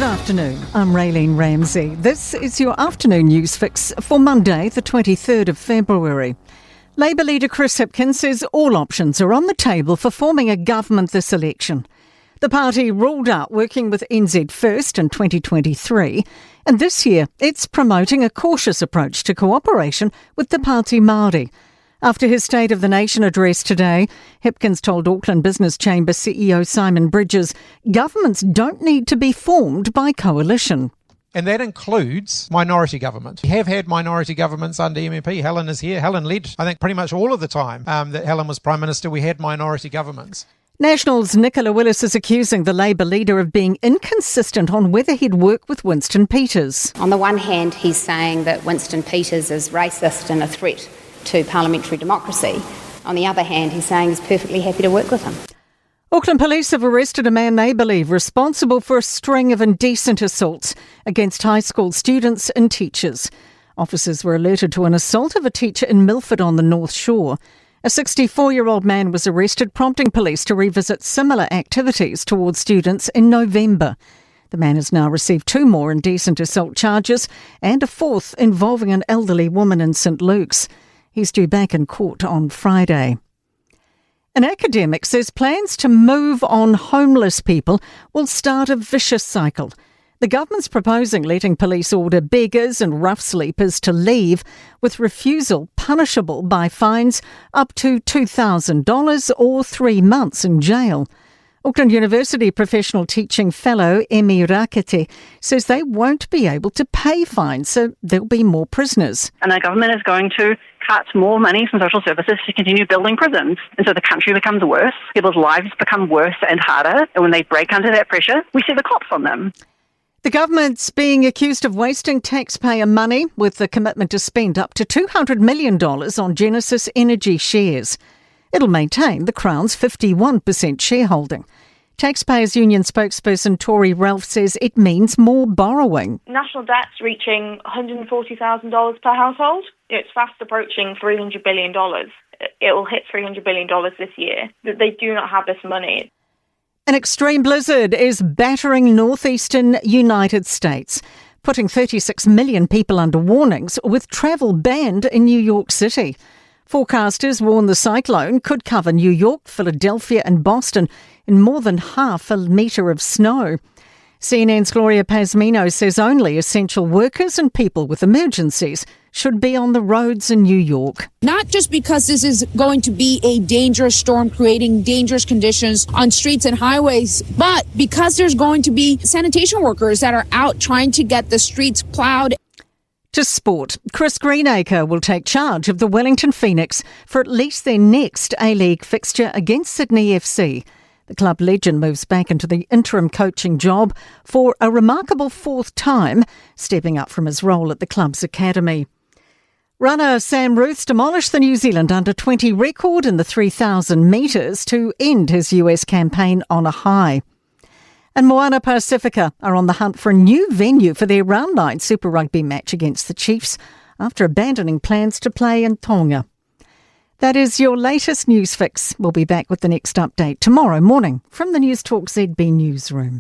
Good afternoon, I'm Raylene Ramsey. This is your afternoon news fix for Monday, the 23rd of February. Labour leader Chris Hipkins says all options are on the table for forming a government this election. The party ruled out working with NZ First in 2023, and this year it's promoting a cautious approach to cooperation with the Party Māori. After his State of the Nation address today, Hipkins told Auckland Business Chamber CEO Simon Bridges governments don't need to be formed by coalition. And that includes minority government. We have had minority governments under MMP. Helen is here. Helen led, I think, pretty much all of the time that Helen was Prime Minister, we had minority governments. National's Nicola Willis is accusing the Labour leader of being inconsistent on whether he'd work with Winston Peters. On the one hand, he's saying that Winston Peters is racist and a threat to parliamentary democracy. On the other hand, he's saying he's perfectly happy to work with him. Auckland police have arrested a man they believe responsible for a string of indecent assaults against high school students and teachers. Officers were alerted to an assault of a teacher in Milford on the North Shore. A 64-year-old man was arrested, prompting police to revisit similar activities towards students in November. The man has now received 2 more indecent assault charges and a 4th involving an elderly woman in St Luke's. He's due back in court on Friday. An academic says plans to move on homeless people will start a vicious cycle. The government's proposing letting police order beggars and rough sleepers to leave, with refusal punishable by fines up to $2,000 or 3 months in jail. Auckland University professional teaching fellow Emi Rakete says they won't be able to pay fines, so there'll be more prisoners. And the government is going to cut more money from social services to continue building prisons. And so the country becomes worse, people's lives become worse and harder, and when they break under that pressure, we see the cops on them. The government's being accused of wasting taxpayer money with the commitment to spend up to $200 million on Genesis Energy shares. It'll maintain the Crown's 51% shareholding. Taxpayers Union spokesperson Tori Ralph says it means more borrowing. National debt's reaching $140,000 per household. It's fast approaching $300 billion. It will hit $300 billion this year. They do not have this money. An extreme blizzard is battering northeastern United States, putting 36 million people under warnings with travel banned in New York City. Forecasters warn the cyclone could cover New York, Philadelphia and Boston in more than half a metre of snow. CNN's Gloria Pasmino says only essential workers and people with emergencies should be on the roads in New York. Not just because this is going to be a dangerous storm creating dangerous conditions on streets and highways, but because there's going to be sanitation workers that are out trying to get the streets plowed. To sport, Chris Greenacre will take charge of the Wellington Phoenix for at least their next A-League fixture against Sydney FC. The club legend moves back into the interim coaching job for a remarkable 4th time, stepping up from his role at the club's academy. Runner Sam Ruth's demolished the New Zealand under-20 record in the 3,000 metres to end his US campaign on a high. And Moana Pacifica are on the hunt for a new venue for their Round 9 Super Rugby match against the Chiefs after abandoning plans to play in Tonga. That is your latest news fix. We'll be back with the next update tomorrow morning from the Newstalk ZB newsroom.